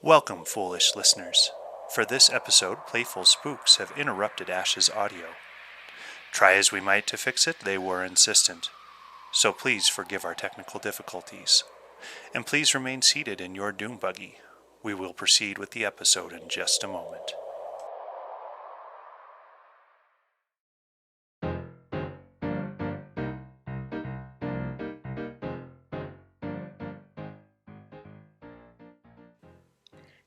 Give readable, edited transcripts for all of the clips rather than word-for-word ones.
Welcome, foolish listeners. For this episode, playful spooks have interrupted Ash's audio. Try as we might to fix it, they were insistent. So please forgive our technical difficulties. And please remain seated in your doom buggy. We will proceed with the episode in just a moment.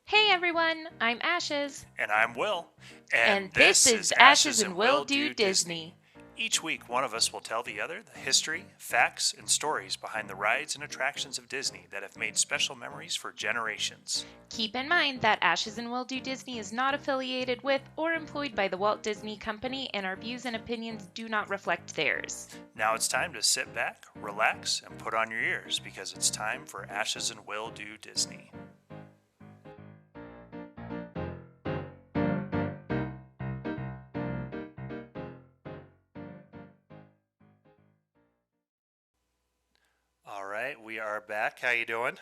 Hey everyone, I'm Ashes. And I'm Will. And this is Ashes and Will Do Disney. Each week, one of us will tell the other the history, facts, and stories behind the rides and attractions of Disney that have made special memories for generations. Keep in mind that Ashes and Will Do Disney is not affiliated with or employed by the Walt Disney Company, and our views and opinions do not reflect theirs. Now it's time to sit back, relax, and put on your ears because it's time for Ashes and Will Do Disney. All right, we are back. How you doing?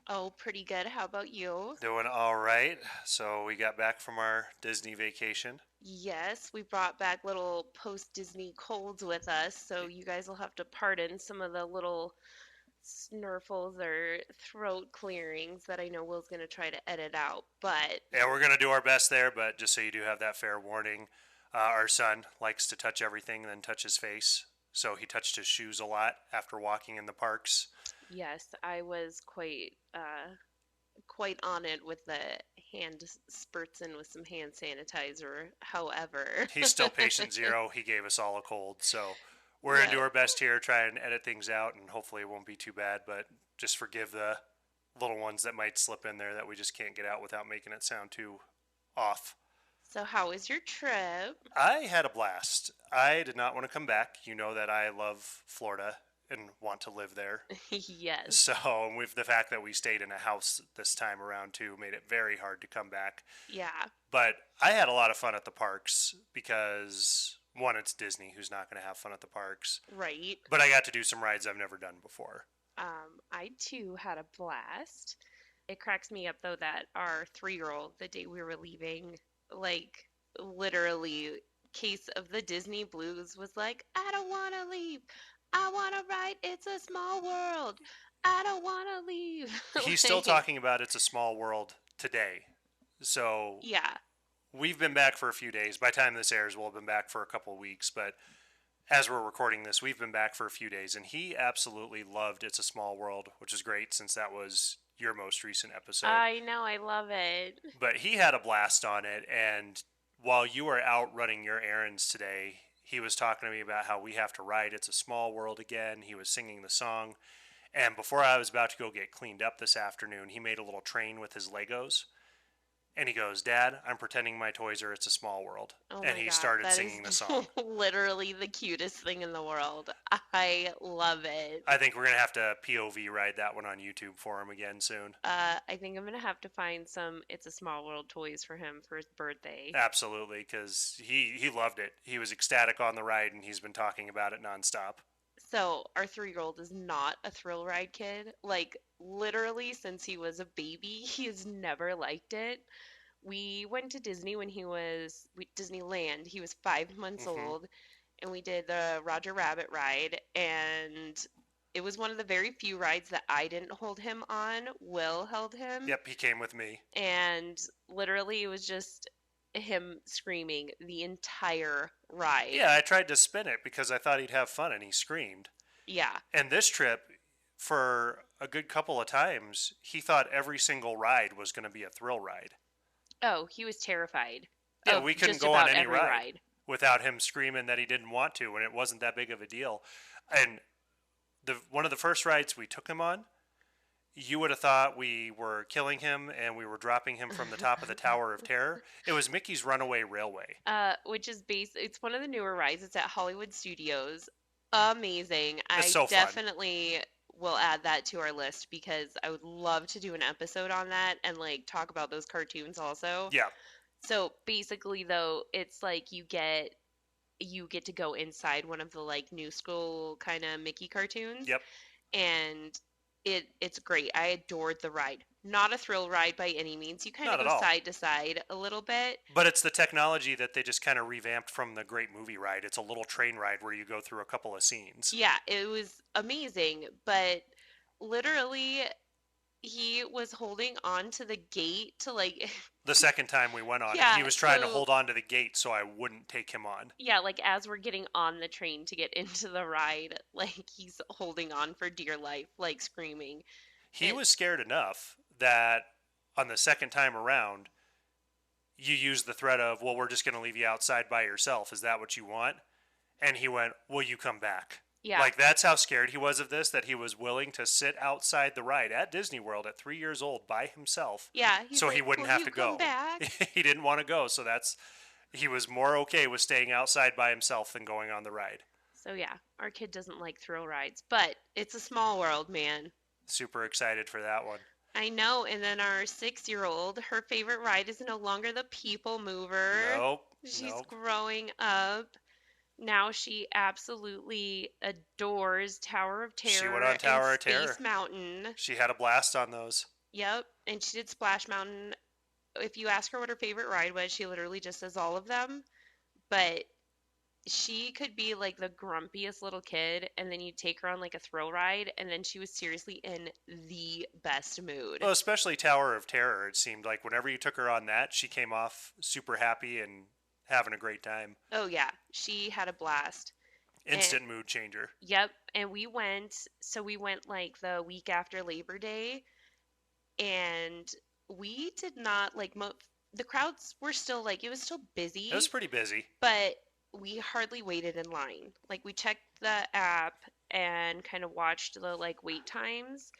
Oh, pretty good. How about you? Doing all right. So we got back from our Disney vacation. Yes, we brought back little post-Disney colds with us, so you guys will have to pardon some of the little snurfles or throat clearings that I know Will's going to try to edit out. But Yeah, we're going to do our best there, but just so you do have that fair warning, our son likes to touch everything and then touch his face. So he touched his shoes a lot after walking in the parks. yes, I was quite on it with the hand spurts in with some hand sanitizer. However, He's still patient zero. He gave us all a cold. So we're going to do our best here, try and edit things out, and hopefully it won't be too bad. But just forgive the little ones that might slip in there that we just can't get out without making it sound too off. So how was your trip? I had a blast. I did not want to come back. You know that I love Florida and want to live there. Yes. So with the fact that we stayed in a house this time around too made it very hard to come back. Yeah. But I had a lot of fun at the parks because, one, it's Disney, who's not going to have fun at the parks. Right. But I got to do some rides I've never done before. I too had a blast. It cracks me up though that our 3-year-old, the day we were leaving, like literally case of the Disney blues, was like, I don't want to leave. I want to ride It's a Small World. I don't want to leave. He's still talking about It's a Small World today. So Yeah. we've been back for a few days. By the time this airs, we'll have been back for a couple of weeks. But as we're recording this, we've been back for a few days. And he absolutely loved It's a Small World, which is great since that was your most recent episode. I know. I love it. But he had a blast on it. And while you were out running your errands today, he was talking to me about how we have to ride It's a Small World again. He was singing the song. And before I was about to go get cleaned up this afternoon, he made a little train with his Legos. And he goes, Dad, I'm pretending my toys are It's a Small World. Oh And my he God, started that singing is the song. literally the cutest thing in the world. I love it. I think we're going to have to POV ride that one on YouTube for him again soon. I think I'm gonna have to find some It's a Small World toys for him for his birthday. Absolutely, because he loved it. He was ecstatic on the ride, and he's been talking about it nonstop. So our 3-year-old is not a thrill ride kid. Like literally since he was a baby, he has never liked it. We went to Disney when Disneyland. He was 5 months old, and we did the Roger Rabbit ride, and it was one of the very few rides that I didn't hold him on. Will held him. Yep, he came with me. And literally it was just him screaming the entire ride. Yeah, I tried to spin it because I thought he'd have fun, and he screamed. Yeah. And this trip, for a good couple of times, he thought every single ride was going to be a thrill ride. Oh, he was terrified. Yeah, of we couldn't just go on about any every ride without him screaming that he didn't want to, and it wasn't that big of a deal. And one of the first rides we took him on, you would have thought we were killing him and we were dropping him from the top of the Tower of Terror. It was Mickey's Runaway Railway. Which is it's one of the newer rides. It's at Hollywood Studios. Amazing. It's so fun. Definitely will add that to our list because I would love to do an episode on that and like talk about those cartoons also. Yeah. So basically though, it's like you get to go inside one of the like new school kind of Mickey cartoons. Yep. And it's great. I adored the ride. not a thrill ride by any means. You kind of Not at go all. side to side a little bit. But it's the technology that they just kind of revamped from the Great Movie Ride. It's a little train ride where you go through a couple of scenes. Yeah, it was amazing, but literally he was holding on to the gate to like The second time we went on it, yeah, he was trying to so hold on to the gate so I wouldn't take him on. yeah, like as we're getting on the train to get into the ride, like he's holding on for dear life, like screaming. He And was scared enough that on the second time around, you used the threat of, well, we're just going to leave you outside by yourself. Is that what you want? And he went, will you come back? yeah, Like, that's how scared he was of this, that he was willing to sit outside the ride at Disney World at 3 years old by himself yeah, he's so like, he wouldn't "Will have you to come go. back?" He didn't want to go, so he was more okay with staying outside by himself than going on the ride. So yeah, our kid doesn't like thrill rides, but it's a small world, man. Super excited for that one. I know. And then our 6-year-old, her favorite ride is no longer the People Mover. Nope, She's nope. growing up. Now she absolutely adores Tower of She went Terror on and Tower of Space Terror. Mountain. She had a blast on those. Yep. And she did Splash Mountain. If you ask her what her favorite ride was, she literally just says all of them. But she could be like the grumpiest little kid, and then you take her on like a thrill ride, and then she was seriously in the best mood. Well, especially Tower of Terror. It seemed like whenever you took her on that, she came off super happy and having a great time. Oh, yeah. She had a blast. And Instant mood changer. yep. And we went like the week after Labor Day, and we did not like the crowds were still like it was still It was busy, pretty busy. but we hardly waited in line. Like we checked the app and kind of watched the like wait times.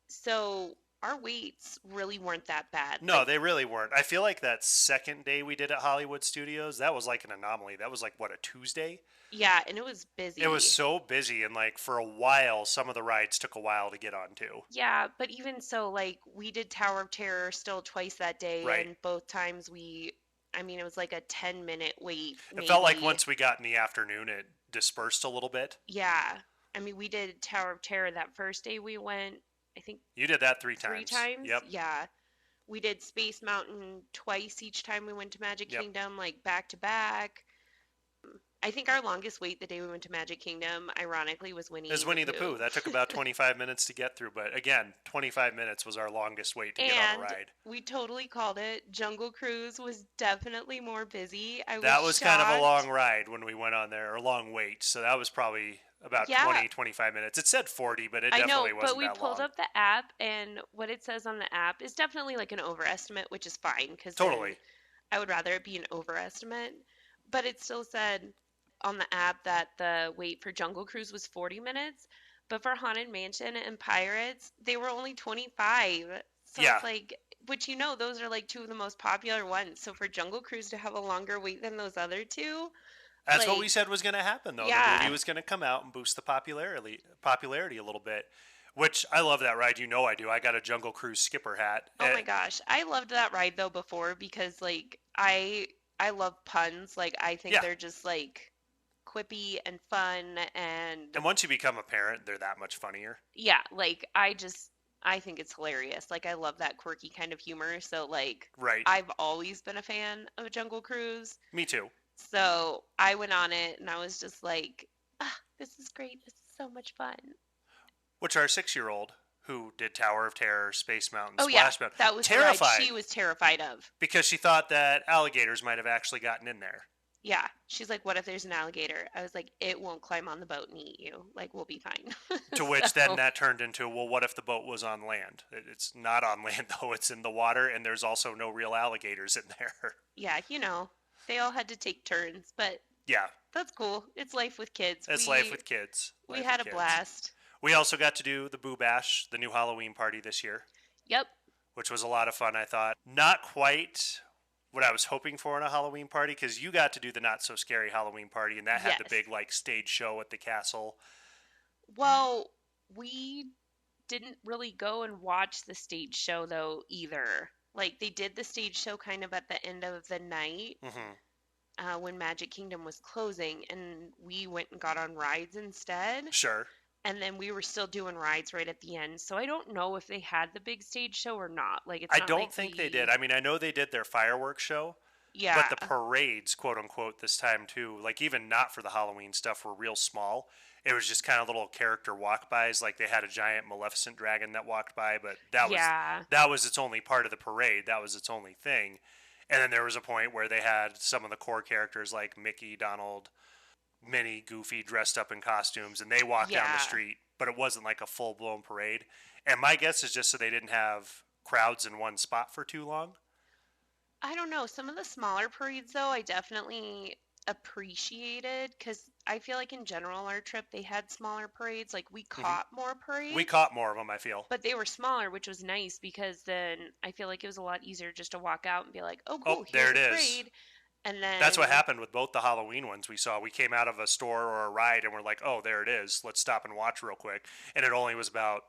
So our waits really weren't that bad. No, Like they really weren't. I feel like that second day we did at Hollywood Studios, that was like an anomaly. That was like, what, a Tuesday? yeah, and it was busy. It was so busy, and like for a while, some of the rides took a while to get onto. Yeah, but even so, like we did Tower of Terror still twice that day, Right. and both times I mean, it was like a 10-minute wait, It felt like maybe. once we got in the afternoon, it dispersed a little bit. Yeah. I mean, we did Tower of Terror that first day we went, I think You did that three three times. times. Yep. Yeah. We did Space Mountain twice each time we went to Magic Yep. Kingdom, like back to back. I think our longest wait the day we went to Magic Kingdom, ironically, was It was Winnie the Pooh. That took about 25 minutes to get through, but again, 25 minutes was our longest wait to get on the And ride. we totally called it. Jungle Cruise was definitely more busy. I That was was kind of a long shocked. ride when we went on there, or long wait. So that was probably about Yeah, 20, 25 minutes. It said 40, but it I know, definitely but wasn't we that pulled long. up the app, and what it says on the app is definitely like an overestimate, which is fine because then Totally. I would rather it be an overestimate. But it still said on the app that the wait for Jungle Cruise was 40 minutes, but for Haunted Mansion and Pirates, they were only 25. So Yeah. it's like, which those are like two of the most popular ones. So for Jungle Cruise to have a longer wait than those other two, That's what we like, said was going to happen, though. The movie yeah. was going to come out and boost the popularity a little bit, which I love that ride. You know I do. I got a Jungle Cruise skipper hat. Oh my gosh. I loved that ride though before because like I love puns. Like I think Yeah. they're just like quippy and fun and And once you become a parent, they're that much funnier. yeah, like I think it's hilarious. Like I love that quirky kind of humor. So like Right. I've always been a fan of Jungle Cruise. Me too. So I went on it and I was just like, ah, this is great. This is so much fun. Which our 6-year-old, who did Tower of Terror, Space Mountain, Oh yeah, Splash Mountain, that was the ride terrified she was terrified of. because she thought that alligators might have actually gotten in there. Yeah. She's like, what if there's an alligator? I was like, it won't climb on the boat and eat you. Like, we'll be fine. To which then So, that turned into, well, what if the boat was on land? It's not on land, though. It's in the water, and there's also no real alligators in there. yeah, they all had to take turns, but Yeah, that's cool. It's life with kids. it's life with kids. We Life had a with kids. blast. We also got to do the Boo Bash, the new Halloween party this year, Yep. which was a lot of fun, I thought. Not quite what I was hoping for in a Halloween party, because you got to do the Not So Scary Halloween party, and that had the Yes. big, like, stage show at the castle. Well, we didn't really go and watch the stage show though either. Like they did the stage show kind of at the end of the night Hmm. when Magic Kingdom was closing, and we went and got on rides instead. Sure. and then we were still doing rides right at the end. So I don't know if they had the big stage show or not. Like, it's I not like don't think they did. I mean, I know they did their fireworks show, but yeah, the parades, quote unquote, this time too, like even not for the Halloween stuff, were real small. It was just kind of little character walk-bys. Like they had a giant Maleficent dragon that walked by, but yeah, that was its only part of the parade. That was its only thing. And then there was a point where they had some of the core characters like Mickey, Donald, Minnie, Goofy dressed up in costumes, and they walked down the yeah. street. But it wasn't like a full-blown parade. And my guess is just so they didn't have crowds in one spot for too long. I don't know. Some of the smaller parades, though, I definitely appreciated because I feel like in general, our trip, they had smaller parades. Like, we Hmm. caught more We parades, caught more of them, I feel. but they were smaller, which was nice because then I feel like it was a lot easier just to walk out and be like, oh, Oh, cool, there here's it a is. parade. And That's what then, happened with both the Halloween ones we saw. We came out of a store or a ride and we're like, oh, there it is. Let's stop and watch real quick. And it only was about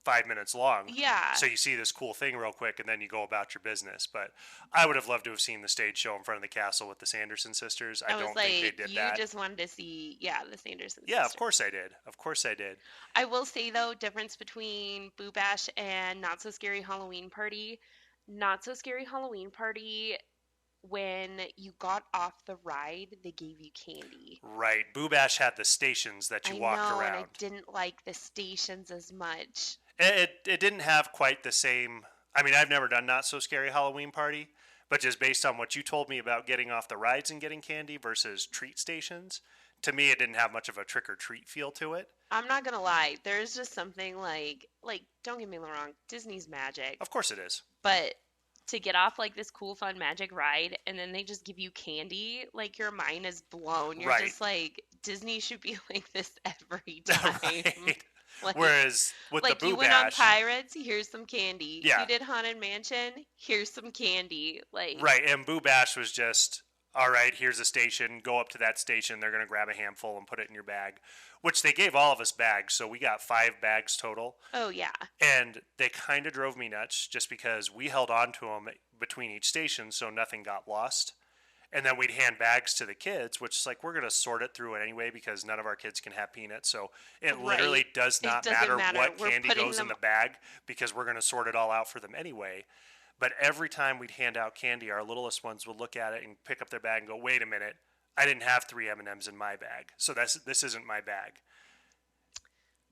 5 minutes long. yeah, So you see this cool thing real quick and then you go about your business. But I would have loved to have seen the stage show in front of the castle with the Sanderson sisters. I I was don't think they like, did you that. just wanted to see, yeah, the Sanderson Yeah, of sisters. course I did. Of course I did. I will say, though, difference between Boo Bash and Not So Scary Halloween Party. Not So Scary Halloween Party, when you got off the ride, they gave you candy. Right. Boo Bash had the stations that you I walked know, and I around. didn't like the stations as much. It didn't have quite the same. I mean, I've never done Not So Scary Halloween Party, but just based on what you told me about getting off the rides and getting candy versus treat stations, to me, it didn't have much of a trick or treat feel to it. I'm not gonna lie, there's just something like don't get me wrong, Disney's magic, Of course it is. but to get off like this cool fun magic ride and then they just give you candy, like your mind is blown. You're Right. just like Disney should be like this every time. Right. Like Whereas with the like you Boo went on Bash, Pirates, here's some candy. yeah, You did Haunted Mansion, here's some candy. Like right. And Boo Bash was just, all right, here's a station. Go up to that station. They're going to grab a handful and put it in your bag, which they gave all of us bags. So we got 5 bags total. oh yeah. And they kind of drove me nuts just because we held on to them between each station so nothing got lost. And then we'd hand bags to the kids, which is like we're going to sort it through it anyway because none of our kids can have peanuts. So it literally Right. does It not doesn't matter matter. what We're candy putting goes in them the bag because we're going to sort it all out for them anyway. But every time we'd hand out candy, our littlest ones would look at it and pick up their bag and go, "Wait a minute, I didn't have 3 M&Ms in my bag, so this isn't my bag."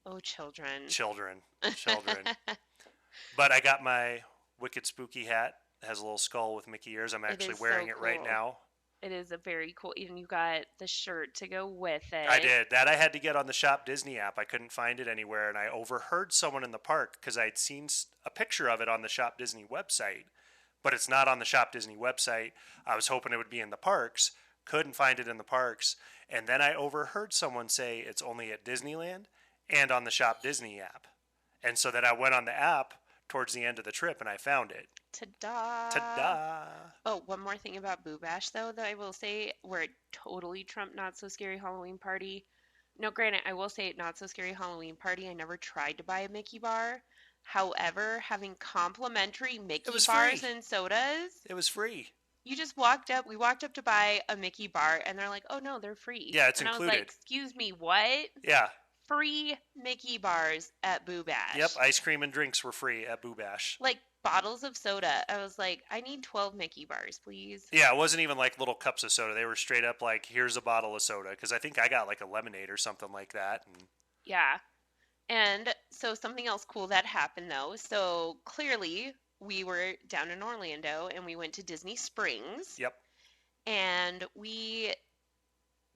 oh children. Children, children. But I got my wicked spooky hat. It has a little skull with Mickey ears. I'm It actually is wearing so it right cool. now. It is a very cool. Even you got the shirt to go with I it. did. That I had to get on the Shop Disney app. I couldn't find it anywhere, and I overheard someone in the park because I'd seen a picture of it on the Shop Disney website, but it's not on the Shop Disney website. I was hoping it would be in the parks. Couldn't find it in the parks, and then I overheard someone say it's only at Disneyland and on the Shop Disney app. And so then I went on the app towards the end of the trip and I found it. Ta-da! Ta-da! Oh, one more thing about Boo Bash though that I will say, where it totally trumped Not So Scary Halloween Party. No, granted, I will say Not So Scary Halloween Party, I never tried to buy a Mickey bar. However, having complimentary It Mickey was bars free. and sodas, It was free. you just we walked up to buy a Mickey bar and they're like, "Oh no, they're free." Yeah, it's And I was like, included. "Excuse me, what?" Yeah. Free Mickey bars at Boo Yep. Bash. Ice cream and drinks were free at Boo Bash. Like bottles of soda. I was like, "I need 12 Mickey bars, please." Yeah, it wasn't even like little cups of soda. They were straight up like, here's a bottle of soda. Because I think I got like a lemonade or something like that. And Yeah. And so something else cool that happened though. So clearly we were down in Orlando and we went to Disney Springs yep. and we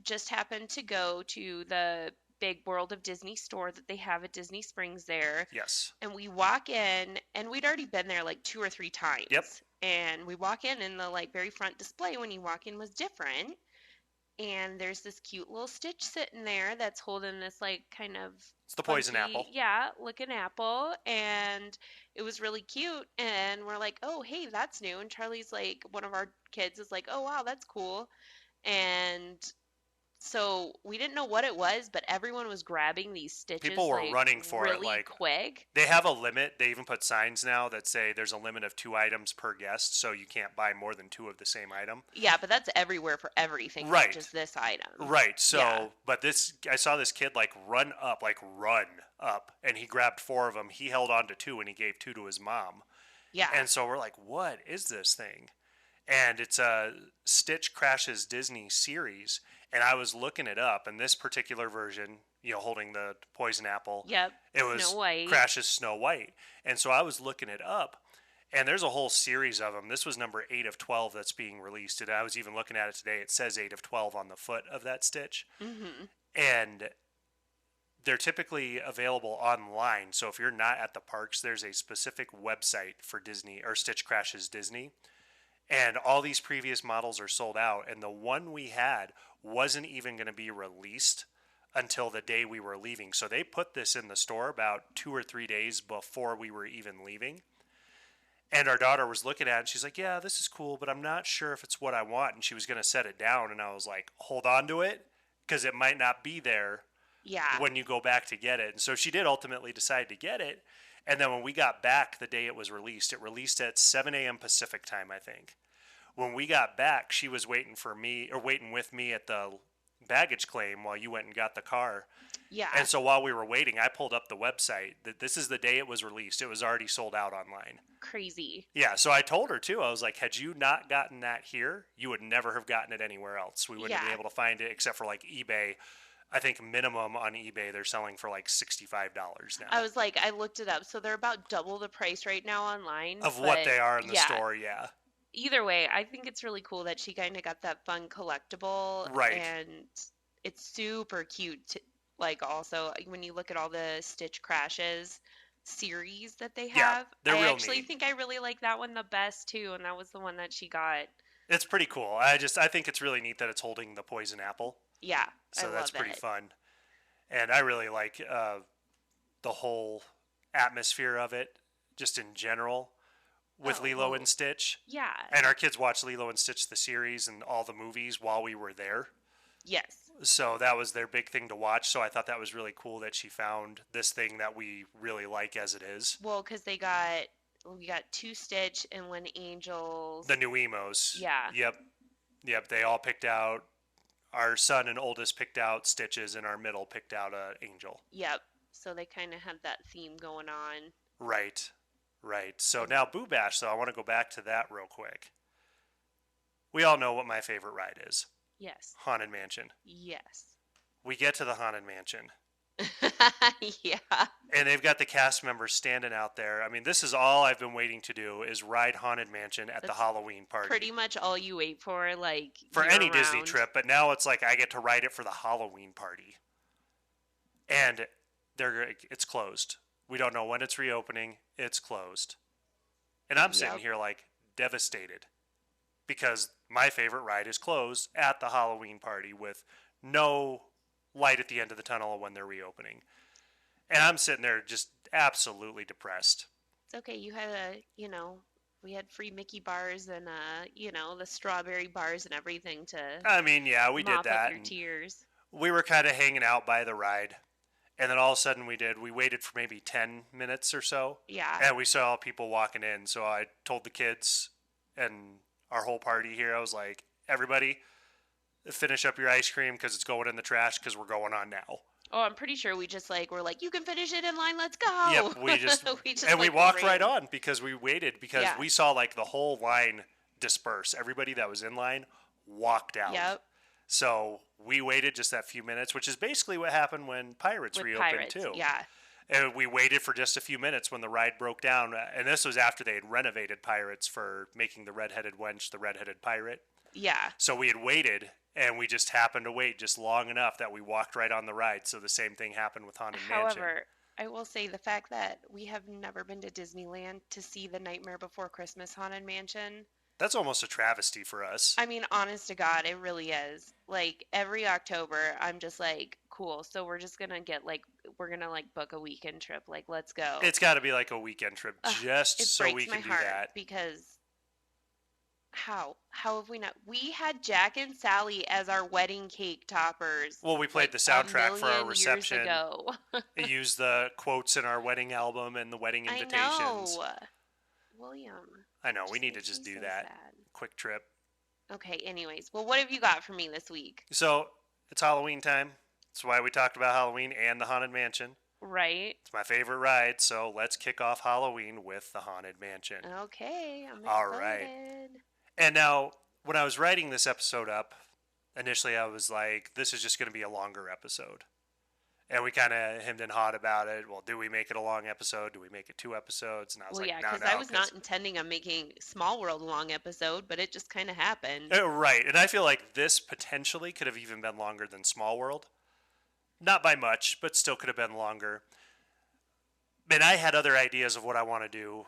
just happened to go to the big World of Disney store that they have at Disney Springs there. Yes. And we walk in and we'd already been there like 2 or 3 times. Yep. And we walk in and the like very front display when you walk in was different. And there's this cute little Stitch sitting there that's holding this like kind of It's the poison funky, apple. yeah, looking apple, and it was really cute. And we're like, oh, hey, that's new. And Charlie's like, one of our kids is like, oh, wow, that's cool. And So we didn't know what it was, but everyone was grabbing these People stitches were like running for it. really Like, quick. they have a limit. They even put signs now that say there's a limit of 2 items per guest, so you can't buy more than 2 of the same item. Yeah, but that's everywhere for everything, not Right. just this item. Right. Yeah. So, but I saw this kid like run up, and he grabbed 4 of them. He held on to 2, and he gave 2 to his mom. Yeah. And so we're like, what is this thing? And it's a Stitch Crashes Disney series. And I was looking it up, and this particular version, holding the poison apple, Yep. it was Snow White. Crashes Snow White. And so I was looking it up, and there's a whole series of them. This was number 8 of 12 that's being released. And I was even looking at it today. It says 8 of 12 on the foot of that Stitch. Mm-hmm. And they're typically available online. So if you're not at the parks, there's a specific website for Disney or Stitch Crashes Disney. And all these previous models are sold out. And the one we had wasn't even going to be released until the day we were leaving. So they put this in the store about 2 or 3 days before we were even leaving. And our daughter was looking at it, and she's like, yeah, this is cool, but I'm not sure if it's what I want. And she was going to set it down. And I was like, hold on to it, because it might not be there Yeah. when you go back to get it. And so she did ultimately decide to get it. And then when we got back the day it released at 7 a.m. Pacific time, I think. When we got back, she was waiting with me at the baggage claim while you went and got the car. Yeah. And so while we were waiting, I pulled up the website that this is the day it was released. It was already sold out online. Crazy. Yeah, so I told her too. I was like, had you not gotten that here, you would never have gotten it anywhere else. We wouldn't have been able to find it except for like eBay. I think minimum on eBay they're selling for like $65 now. I was like, I looked it up. So they're about double the price right now online. Of what they are in the yeah. store, yeah. Either way, I think it's really cool that she kind of got that fun collectible. Right. And it's super cute. Like, also, when you look at all the Stitch Crashes series that they Yeah, have, they're I real actually neat. think I really like that one the best, too. And that was the one that she got. It's pretty cool. I think it's really neat that it's holding the poison apple. Yeah, So I that's love pretty it. fun. And I really like the whole atmosphere of it, just in general, with Oh, Lilo well, and Stitch. Yeah. And our kids watched Lilo and Stitch, the series, and all the movies while we were there. Yes. So that was their big thing to watch. So I thought that was really cool that she found this thing that we really like as it is. Well, because we got two Stitch and one Angels. The new emos. Yeah. Yep. They all picked out. Our son and oldest picked out Stitches, and our middle picked out Angel. Yep. So they kind of had that theme going on. Right. So now Boo Bash, though, I want to go back to that real quick. We all know what my favorite ride is. Yes. Haunted Mansion. Yes. We get to the Haunted Mansion, Yeah. and they've got the cast members standing out there. I mean, this is all I've been waiting to do is ride Haunted Mansion at the That's Halloween party. Pretty much all you wait for, like, For any Disney year-round. trip, but now it's like I get to ride it for the Halloween party. And it's closed. We don't know when it's reopening. It's closed. And I'm sitting Yep. here like devastated because my favorite ride is closed at the Halloween party with no light at the end of the tunnel when they're reopening. And I'm sitting there just absolutely depressed. It's okay. You had we had free Mickey bars and, the strawberry bars and everything to I mean, yeah, we did mop that. up your And tears. we were kind of hanging out by the ride. And then all of a sudden we waited for maybe 10 minutes or so. Yeah. And we saw people walking in. So I told the kids and our whole party here, I was like, everybody, finish up your ice cream because it's going in the trash because we're going on now. Oh, I'm pretty sure we just we're like, you can finish it in line. Let's go. Yep, we just we like, walked ran. right on because we waited because Yeah. we saw like the whole line disperse. Everybody that was in line walked out. Yep. So we waited just that few minutes, which is basically what happened when Pirates With reopened Pirates. too. Yeah. And we waited for just a few minutes when the ride broke down. And this was after they had renovated Pirates for making the redheaded wench the redheaded pirate. Yeah. So we had waited, and we just happened to wait just long enough that we walked right on the ride. So the same thing happened with Haunted Mansion. However, I will say the fact that we have never been to Disneyland to see the Nightmare Before Christmas Haunted Mansion. That's almost a travesty for us. I mean, honest to God, it really is. Like, every October, I'm just like, cool. So we're just gonna book a weekend trip. Like, let's go. It's got to be like a weekend trip Ugh, just it so breaks we my can do heart that. because How? How have we not? We had Jack and Sally as our wedding cake toppers Well, we played like the a soundtrack for our million years reception. ago. It used the quotes in our wedding album and the wedding I invitations. know. William, I know, we just need to makes just me do so that. sad. Quick trip. Okay, anyways. Well, what have you got for me this week? So, it's Halloween time. That's why we talked about Halloween and the Haunted Mansion. Right. It's my favorite ride, so let's kick off Halloween with the Haunted Mansion. Okay, I'm All right. excited. And now, when I was writing this episode up, initially I was like, this is just going to be a longer episode. And we kind of hemmed and hawed about it. Well, do we make it a long episode? Do we make it 2 episodes? And I was Well, like, yeah, no, because no. I was not intending on making Small World a long episode, but it just kind of happened. Right. And I feel like this potentially could have even been longer than Small World. Not by much, but still could have been longer. And I had other ideas of what I want to do.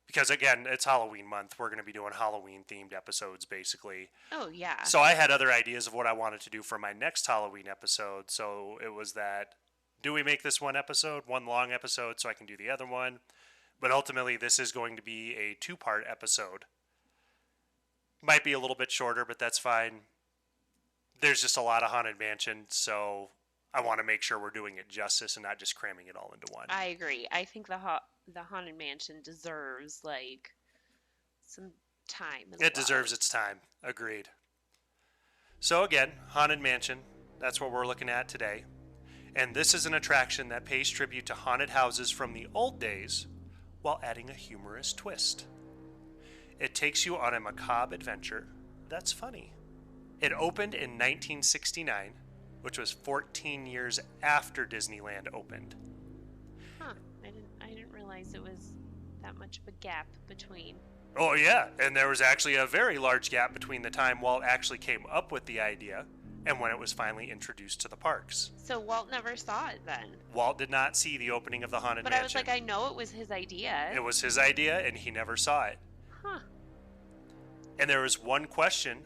Because, again, it's Halloween month. We're going to be doing Halloween-themed episodes, basically. Oh, yeah. So I had other ideas of what I wanted to do for my next Halloween episode. So it was that, do we make this one episode, one long episode, so I can do the other one? But ultimately, this is going to be a 2-part episode. Might be a little bit shorter, but that's fine. There's just a lot of Haunted Mansion, so I want to make sure we're doing it justice and not just cramming it all into one. I agree. I think the Haunted Mansion deserves, like, some time as It deserves its time. Agreed. So again, Haunted Mansion, that's what we're looking at today. And this is an attraction that pays tribute to haunted houses from the old days while adding a humorous twist. It takes you on a macabre adventure that's funny. It opened in 1969, which was 14 years after Disneyland opened. Huh. I didn't realize it was that much of a gap between. Oh yeah, and there was actually a very large gap between the time Walt actually came up with the idea and when it was finally introduced to the parks. So Walt never saw it then. Walt did not see the opening of the Haunted But Mansion. I was like, I know it was his idea. It was his idea, and he never saw it. Huh. And there was one question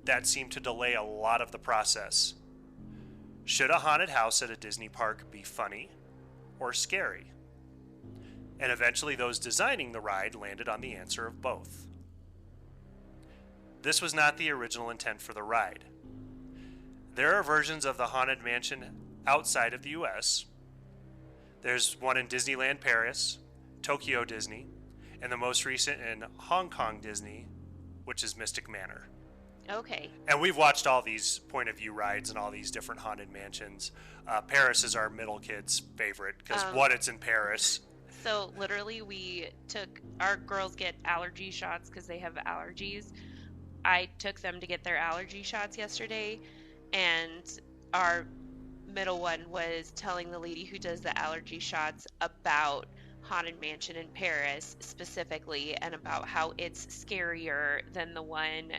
that seemed to delay a lot of the process. Should a haunted house at a Disney park be funny or scary? And eventually those designing the ride landed on the answer of both. This was not the original intent for the ride. There are versions of the Haunted Mansion outside of the US. There's one in Disneyland Paris, Tokyo Disney, and the most recent in Hong Kong Disney, which is Mystic Manor. Okay. And we've watched all these point of view rides and all these different haunted mansions. Paris is our middle kid's favorite because one, it's in Paris. So literally, our girls get allergy shots because they have allergies. I took them to get their allergy shots yesterday, and our middle one was telling the lady who does the allergy shots about Haunted Mansion in Paris specifically, and about how it's scarier than the one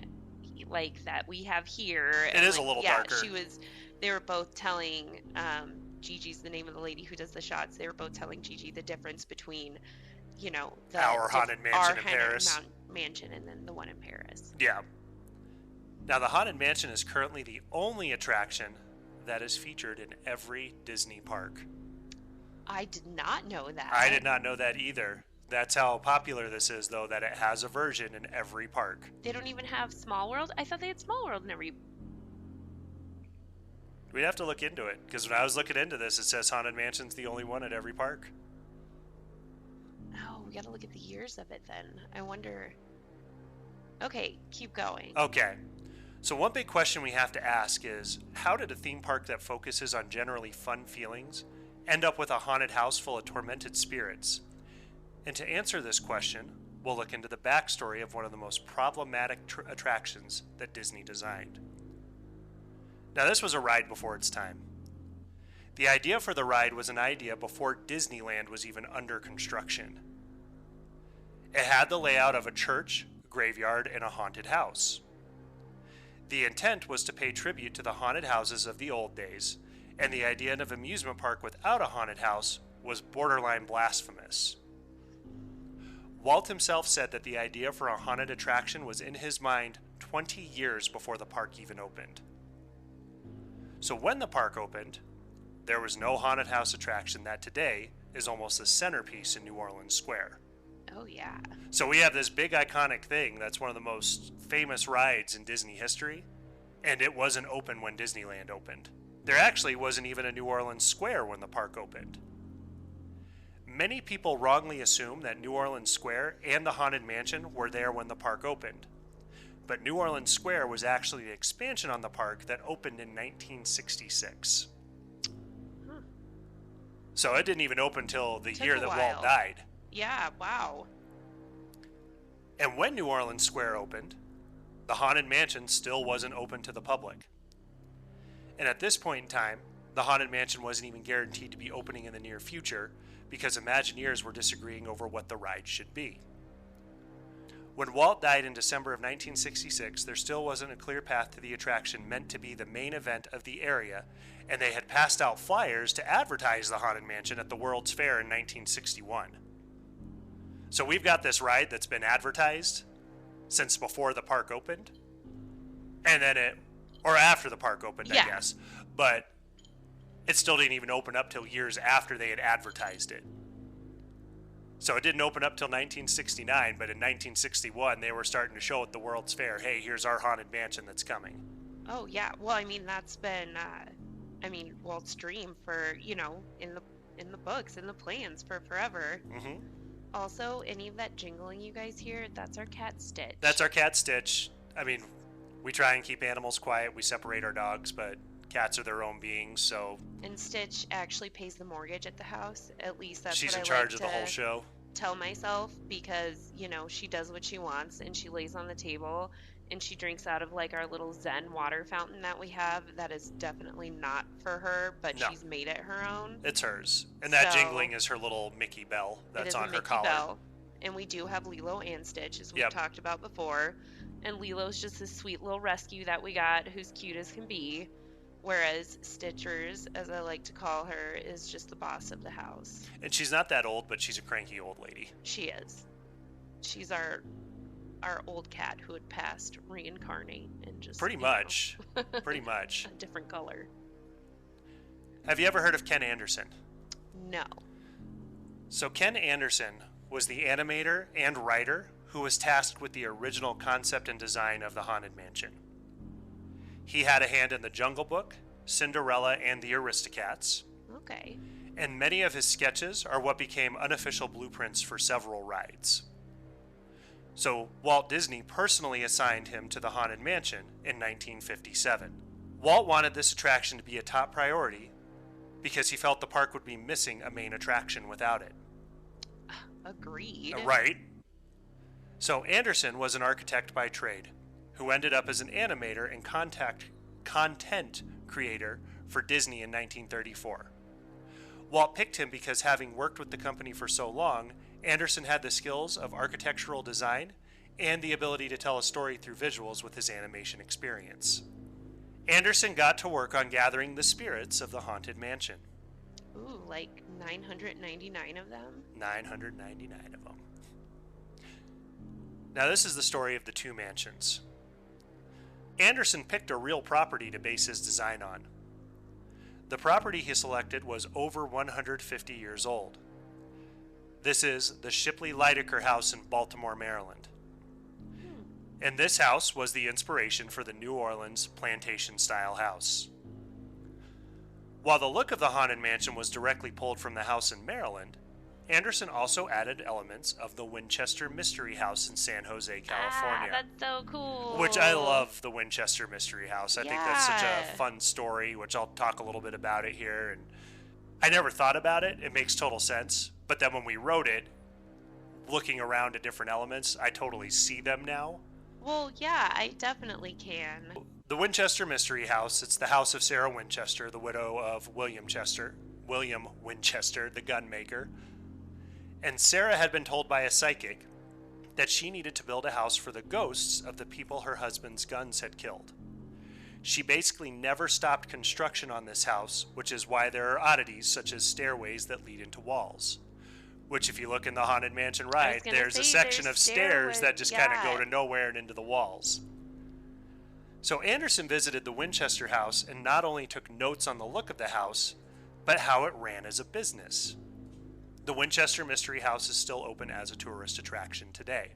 like that we have here. It is a little darker. They were both telling Gigi's the name of the lady who does the shots. They were both telling Gigi the difference between, our Haunted Mansion in Paris. Mansion and then the one in Paris. Yeah. Now, the Haunted Mansion is currently the only attraction that is featured in every Disney park. I did not know that. I did not know that either. That's how popular this is, though, that it has a version in every park. They don't even have Small World? I thought they had Small World in every... We'd have to look into it, because when I was looking into this, it says Haunted Mansion's the only one at every park. Oh, we gotta look at the years of it then. I wonder... Okay, keep going. Okay. So one big question we have to ask is, how did a theme park that focuses on generally fun feelings end up with a haunted house full of tormented spirits? And to answer this question, we'll look into the backstory of one of the most problematic attractions that Disney designed. Now, this was a ride before its time. The idea for the ride was an idea before Disneyland was even under construction. It had the layout of a church, graveyard, and a haunted house. The intent was to pay tribute to the haunted houses of the old days, and the idea of an amusement park without a haunted house was borderline blasphemous. Walt himself said that the idea for a haunted attraction was in his mind 20 years before the park even opened. So when the park opened, there was no haunted house attraction that today is almost the centerpiece in New Orleans Square. Oh, yeah. So we have this big iconic thing that's one of the most famous rides in Disney history, and it wasn't open when Disneyland opened. There actually wasn't even a New Orleans Square when the park opened. Many people wrongly assume that New Orleans Square and the Haunted Mansion were there when the park opened. But New Orleans Square was actually an expansion on the park that opened in 1966. So it didn't even open until the year that Walt died. Yeah, wow. And when New Orleans Square opened, the Haunted Mansion still wasn't open to the public. And at this point in time, the Haunted Mansion wasn't even guaranteed to be opening in the near future because Imagineers were disagreeing over what the ride should be. When Walt died in December of 1966, there still wasn't a clear path to the attraction meant to be the main event of the area, and they had passed out flyers to advertise the Haunted Mansion at the World's Fair in 1961. So we've got this ride that's been advertised since before the park opened, and then or after the park opened, I guess, but it still didn't even open up till years after they had advertised it. So it didn't open up till 1969, but in 1961 they were starting to show at the World's Fair, hey, here's our Haunted Mansion that's coming. Oh, yeah. Well, I mean, that's been, Walt's dream for, in the books, in the plans for forever. Mm-hmm. Also, any of that jingling you guys hear, that's our cat Stitch. That's our cat Stitch. I mean, we try and keep animals quiet. We separate our dogs, but cats are their own beings, so... And Stitch actually pays the mortgage at the house. At least that's she's what in I charge like of the whole show. Tell myself, because, she does what she wants, and she lays on the table, and she drinks out of, like, our little Zen water fountain that we have. That is definitely not for her, but she's made it her own. It's hers. And that jingling is her little Mickey bell that's on her collar. Bell. And we do have Lilo and Stitch, as we've talked about before. And Lilo's just this sweet little rescue that we got, who's cute as can be. Whereas Stitchers, as I like to call her, is just the boss of the house. And she's not that old, but she's a cranky old lady. She is. She's our old cat who had passed reincarnate and just... Pretty much. Pretty much. A different color. Have you ever heard of Ken Anderson? No. So Ken Anderson was the animator and writer who was tasked with the original concept and design of the Haunted Mansion. He had a hand in The Jungle Book, Cinderella, and the Aristocats. Okay. And many of his sketches are what became unofficial blueprints for several rides. So Walt Disney personally assigned him to the Haunted Mansion in 1957. Walt wanted this attraction to be a top priority because he felt the park would be missing a main attraction without it. Agreed. Right. So Anderson was an architect by trade, who ended up as an animator and content creator for Disney in 1934. Walt picked him because, having worked with the company for so long, Anderson had the skills of architectural design and the ability to tell a story through visuals with his animation experience. Anderson got to work on gathering the spirits of the Haunted Mansion. Ooh, like 999 of them? 999 of them. Now this is the story of the two mansions. Anderson picked a real property to base his design on. The property he selected was over 150 years old. This is the Shipley Lydecker House in Baltimore, Maryland. And this house was the inspiration for the New Orleans plantation-style house. While the look of the Haunted Mansion was directly pulled from the house in Maryland, Anderson also added elements of the Winchester Mystery House in San Jose, California. Ah, that's so cool. Which I love, the Winchester Mystery House. I think that's such a fun story, which I'll talk a little bit about it here. And I never thought about it. It makes total sense. But then when we wrote it, looking around at different elements, I totally see them now. Well, yeah, I definitely can. The Winchester Mystery House, it's the house of Sarah Winchester, the widow of William Winchester, the gunmaker. And Sarah had been told by a psychic that she needed to build a house for the ghosts of the people her husband's guns had killed. She basically never stopped construction on this house, which is why there are oddities such as stairways that lead into walls. Which, if you look in the Haunted Mansion ride, there's a section of stairs that just kind of go to nowhere and into the walls. So Anderson visited the Winchester house and not only took notes on the look of the house, but how it ran as a business. The Winchester Mystery House is still open as a tourist attraction today.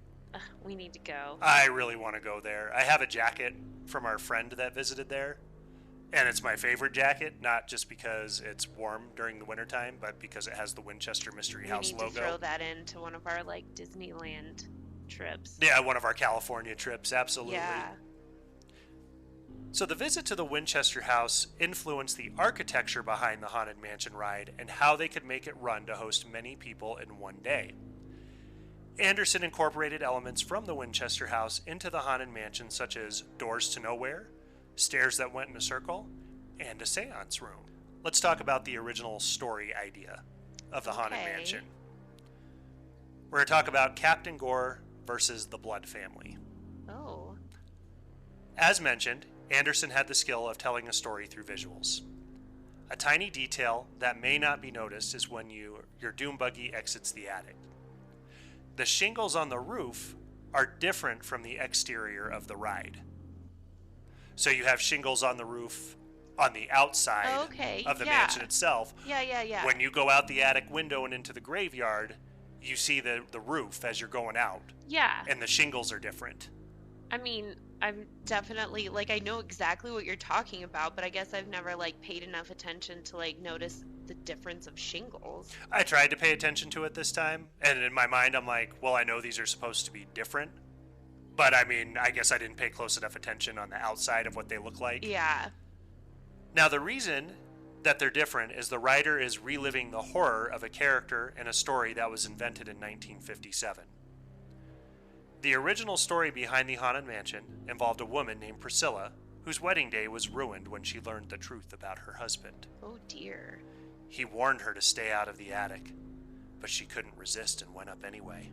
We need to go. I really want to go there. I have a jacket from our friend that visited there, and it's my favorite jacket, not just because it's warm during the wintertime, but because it has the Winchester Mystery House logo. We need to throw that into one of our, like, Disneyland trips. Yeah, one of our California trips, absolutely. Yeah. So the visit to the Winchester House influenced the architecture behind the Haunted Mansion ride and how they could make it run to host many people in one day. Anderson incorporated elements from the Winchester House into the Haunted Mansion, such as doors to nowhere, stairs that went in a circle, and a seance room. Let's talk about the original story idea of the Haunted Mansion. We're going to talk about Captain Gore versus the Blood family. Oh. As mentioned, Anderson had the skill of telling a story through visuals. A tiny detail that may not be noticed is when your doom buggy exits the attic. The shingles on the roof are different from the exterior of the ride. So you have shingles on the roof on the outside of the mansion itself. Yeah. When you go out the attic window and into the graveyard, you see the roof as you're going out. Yeah. And the shingles are different. I mean, I'm definitely, like, I know exactly what you're talking about, but I guess I've never, like, paid enough attention to, like, notice the difference of shingles. I tried to pay attention to it this time, and in my mind I'm like, well, I know these are supposed to be different, but I mean, I guess I didn't pay close enough attention on the outside of what they look like. Yeah. Now, the reason that they're different is the writer is reliving the horror of a character in a story that was invented in 1957. The original story behind the Haunted Mansion involved a woman named Priscilla, whose wedding day was ruined when she learned the truth about her husband. Oh dear. He warned her to stay out of the attic, but she couldn't resist and went up anyway.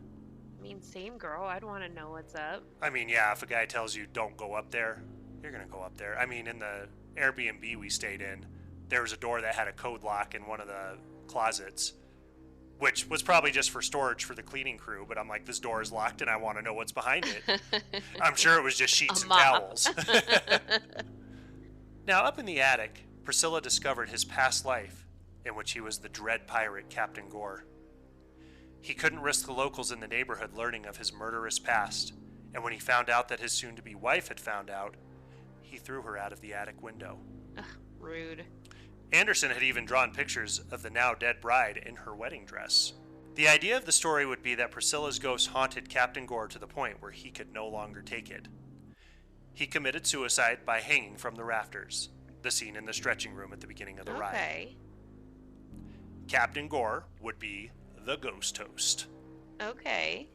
I mean, same girl. I'd want to know what's up. I mean, yeah, if a guy tells you don't go up there, you're going to go up there. I mean, in the Airbnb we stayed in, there was a door that had a code lock in one of the closets, which was probably just for storage for the cleaning crew, but I'm like, this door is locked and I want to know what's behind it. I'm sure it was just sheets and towels. Now, up in the attic, Priscilla discovered his past life, in which he was the dread pirate Captain Gore. He couldn't risk the locals in the neighborhood learning of his murderous past, and when he found out that his soon-to-be wife had found out, he threw her out of the attic window. Ugh, rude. Anderson had even drawn pictures of the now-dead bride in her wedding dress. The idea of the story would be that Priscilla's ghost haunted Captain Gore to the point where he could no longer take it. He committed suicide by hanging from the rafters, the scene in the stretching room at the beginning of the ride. Captain Gore would be the ghost host. Okay.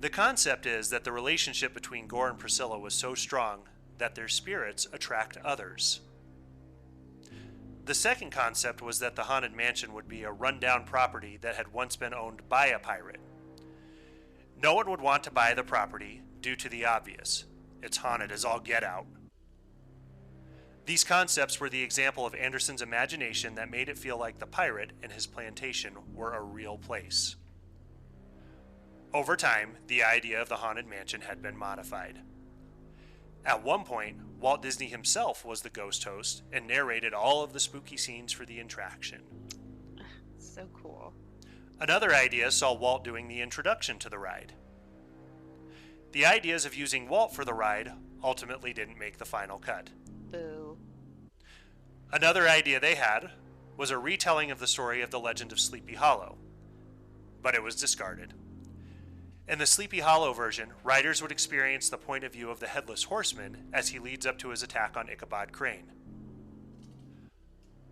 The concept is that the relationship between Gore and Priscilla was so strong that their spirits attract others. The second concept was that the Haunted Mansion would be a rundown property that had once been owned by a pirate. No one would want to buy the property due to the obvious. It's haunted as all get out. These concepts were the example of Anderson's imagination that made it feel like the pirate and his plantation were a real place. Over time, the idea of the Haunted Mansion had been modified. At one point, Walt Disney himself was the ghost host and narrated all of the spooky scenes for the attraction. So cool. Another idea saw Walt doing the introduction to the ride. The ideas of using Walt for the ride ultimately didn't make the final cut. Boo. Another idea they had was a retelling of the story of the legend of Sleepy Hollow, but it was discarded. In the Sleepy Hollow version, riders would experience the point of view of the Headless Horseman as he leads up to his attack on Ichabod Crane.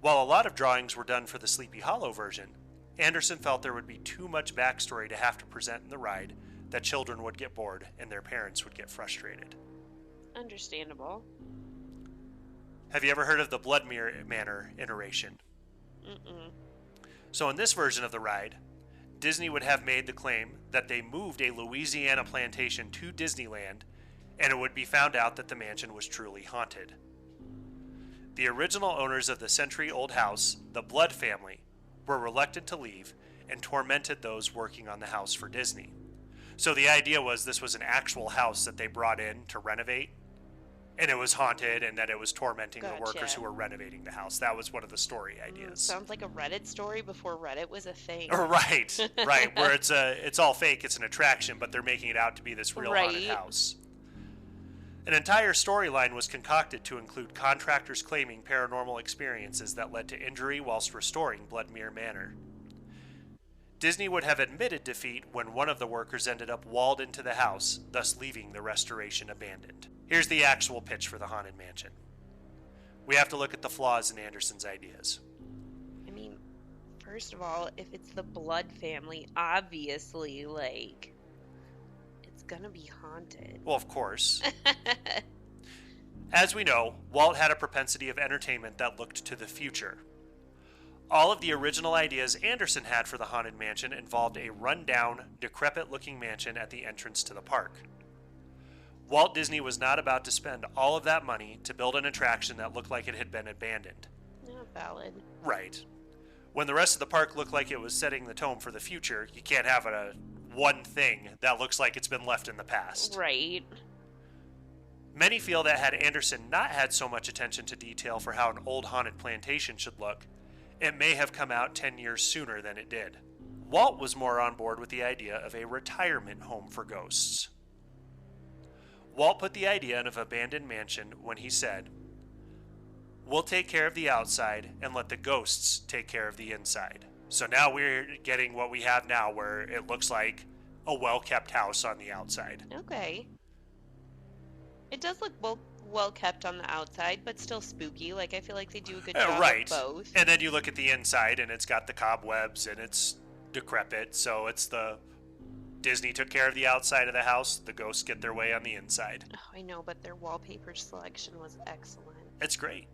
While a lot of drawings were done for the Sleepy Hollow version, Anderson felt there would be too much backstory to have to present in the ride, that children would get bored and their parents would get frustrated. Understandable. Have you ever heard of the Blood Manor iteration? Mm-mm. So in this version of the ride, Disney would have made the claim that they moved a Louisiana plantation to Disneyland, and it would be found out that the mansion was truly haunted. The original owners of the century-old house, the Blood family, were reluctant to leave and tormented those working on the house for Disney. So the idea was this was an actual house that they brought in to renovate, and it was haunted and that it was tormenting the workers Gotcha. who were renovating the house. That was one of the story ideas. Sounds like a Reddit story before Reddit was a thing. Right, right. Where it's all fake, it's an attraction, but they're making it out to be this real haunted Right. house. An entire storyline was concocted to include contractors claiming paranormal experiences that led to injury whilst restoring Bloodmere Manor. Disney would have admitted defeat when one of the workers ended up walled into the house, thus leaving the restoration abandoned. Here's the actual pitch for the Haunted Mansion. We have to look at the flaws in Anderson's ideas. I mean, first of all, if it's the Blood family, obviously, like, it's gonna be haunted. Well, of course. As we know, Walt had a propensity of entertainment that looked to the future. All of the original ideas Anderson had for the Haunted Mansion involved a run-down, decrepit-looking mansion at the entrance to the park. Walt Disney was not about to spend all of that money to build an attraction that looked like it had been abandoned. Not valid. Right. When the rest of the park looked like it was setting the tone for the future, you can't have one thing that looks like it's been left in the past. Right. Many feel that had Anderson not had so much attention to detail for how an old haunted plantation should look, it may have come out 10 years sooner than it did. Walt was more on board with the idea of a retirement home for ghosts. Walt put the idea in an abandoned mansion when he said, "We'll take care of the outside and let the ghosts take care of the inside." So now we're getting what we have now, where it looks like a well-kept house on the outside. Okay. It does look well kept on the outside, but still spooky. Like, I feel like they do a good job Right. of both. And then you look at the inside and it's got the cobwebs and it's decrepit, so it's the Disney took care of the outside of the house, the ghosts get their way on the inside. Oh, I know, but their wallpaper selection was excellent. It's great.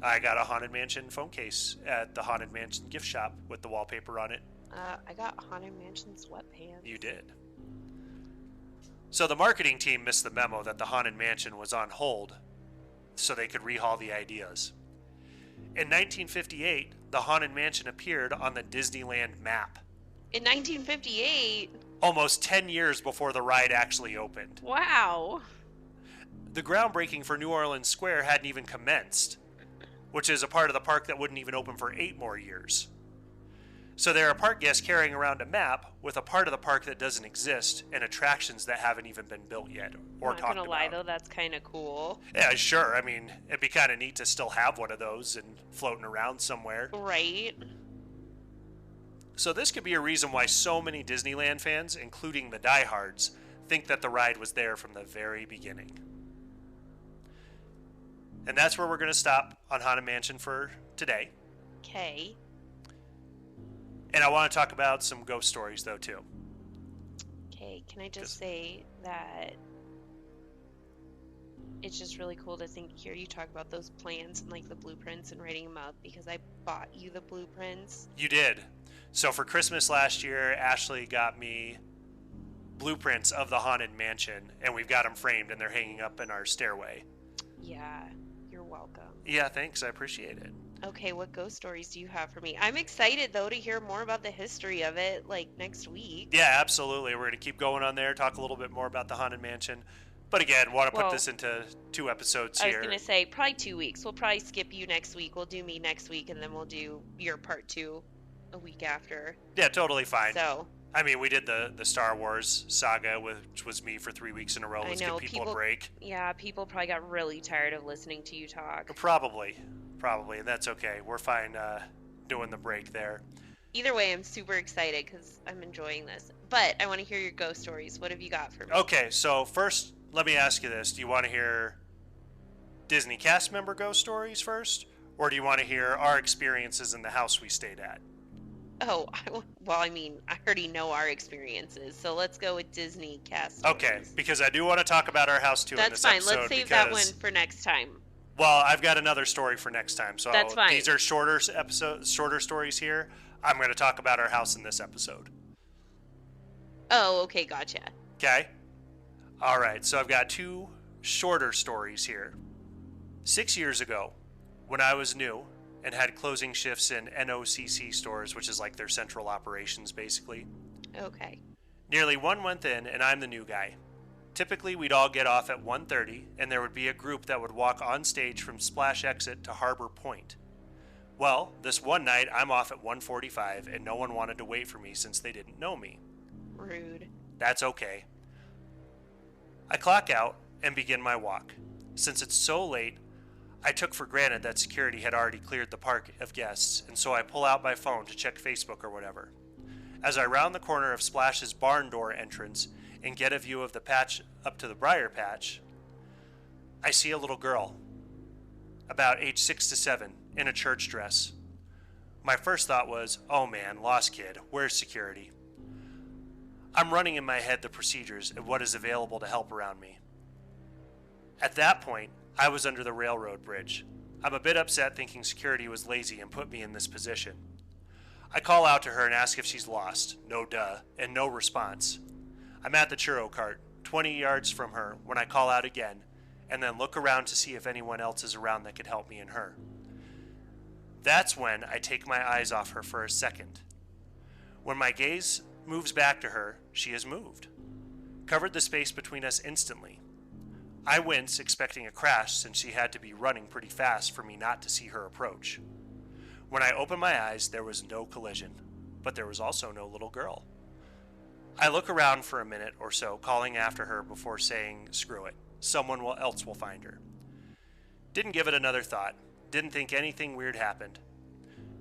I got a Haunted Mansion phone case at the Haunted Mansion gift shop with the wallpaper on it. I got Haunted Mansion sweatpants. You did. So the marketing team missed the memo that the Haunted Mansion was on hold so they could rehaul the ideas. In 1958, the Haunted Mansion appeared on the Disneyland map, In 1958? almost 10 years before the ride actually opened. Wow. The groundbreaking for New Orleans Square hadn't even commenced, which is a part of the park that wouldn't even open for 8 more years. So there are park guests carrying around a map with a part of the park that doesn't exist and attractions that haven't even been built yet or Not talked gonna lie, about. though, that's kind of cool. Yeah, sure. I mean, it'd be kind of neat to still have one of those and floating around somewhere. Right? So this could be a reason why so many Disneyland fans, including the diehards, think that the ride was there from the very beginning. And that's where we're going to stop on Haunted Mansion for today. Okay. And I want to talk about some ghost stories, though, too. Okay, can I Just- just say that it's just really cool to hear you talk about those plans and like the blueprints and writing them up, because I bought you the blueprints. You did. So for Christmas last year, Ashley got me blueprints of the Haunted Mansion, and we've got them framed, and they're hanging up in our stairway. Yeah, you're welcome. Yeah, thanks. I appreciate it. Okay, what ghost stories do you have for me? I'm excited though to hear more about the history of it, like next week. Yeah, absolutely. We're going to keep going on there, talk a little bit more about the Haunted Mansion. But again, want to put Well, this into 2 episodes I was here. gonna say probably 2 weeks. We'll probably skip you next week. We'll do me next week, and then we'll do your part 2 a week after. Yeah, totally fine. So I mean, we did the Star Wars saga, which was me for 3 weeks in a row. I Let's know, give people a break. yeah, people probably got really tired of listening to you talk. Probably, and that's okay. We're fine doing the break there. Either way, I'm super excited because I'm enjoying this. But I want to hear your ghost stories. What have you got for me? Okay, so first, let me ask you this. Do you want to hear Disney cast member ghost stories first? Or do you want to hear our experiences in the house we stayed at? Oh, well, I mean, I already know our experiences, so let's go with Disney cast. Okay, stories. because I do want to talk about our house too in That's this fine. episode. Let's save that one because- for next time. Well, I've got another story for next time. So That's fine. These are shorter stories here. I'm going to talk about our house in this episode. Oh, okay, gotcha. Okay? All right, so I've got 2 shorter stories here. 6 years ago, when I was new and had closing shifts in NOCC stores, which is like their central operations, basically. Okay. Nearly 1 month in, and I'm the new guy. Typically, we'd all get off at 1:30, and there would be a group that would walk on stage from Splash Exit to Harbor Point. Well, this one night, I'm off at 1:45, and no one wanted to wait for me since they didn't know me. Rude. That's okay. I clock out and begin my walk. Since it's so late, I took for granted that security had already cleared the park of guests, and so I pull out my phone to check Facebook or whatever. As I round the corner of Splash's barn door entrance and get a view of the patch up to the briar patch, I see a little girl, about age 6 to 7, in a church dress. My first thought was, oh man, lost kid, where's security? I'm running in my head the procedures and what is available to help around me. At that point, I was under the railroad bridge. I'm a bit upset thinking security was lazy and put me in this position. I call out to her and ask if she's lost. No duh, and no response. I'm at the churro cart, 20 yards from her, when I call out again, and then look around to see if anyone else is around that could help me and her. That's when I take my eyes off her for a second. When my gaze moves back to her, she has moved, covered the space between us instantly. I wince, expecting a crash since she had to be running pretty fast for me not to see her approach. When I opened my eyes, there was no collision, but there was also no little girl. I look around for a minute or so, calling after her before saying, screw it, someone else will find her. Didn't give it another thought, didn't think anything weird happened.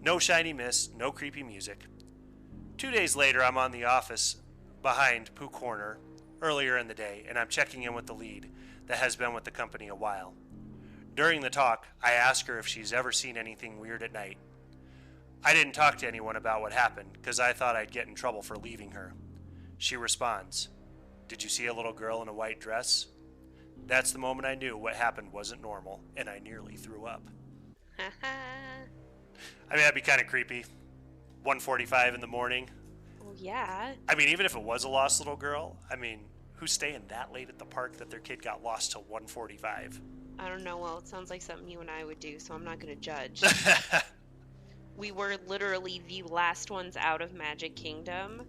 No shiny mist, no creepy music. 2 days later, I'm on the office behind Pooh Corner earlier in the day, and I'm checking in with the lead that has been with the company a while. During the talk, I ask her if she's ever seen anything weird at night. I didn't talk to anyone about what happened because I thought I'd get in trouble for leaving her. She responds, "Did you see a little girl in a white dress?" That's the moment I knew what happened wasn't normal, and I nearly threw up. I mean, that'd be kind of creepy. 1:45 in the morning. Well, yeah. I mean, even if it was a lost little girl, I mean, who's staying that late at the park that their kid got lost till 1:45? I don't know. Well, it sounds like something you and I would do, so I'm not going to judge. We were literally the last ones out of Magic Kingdom.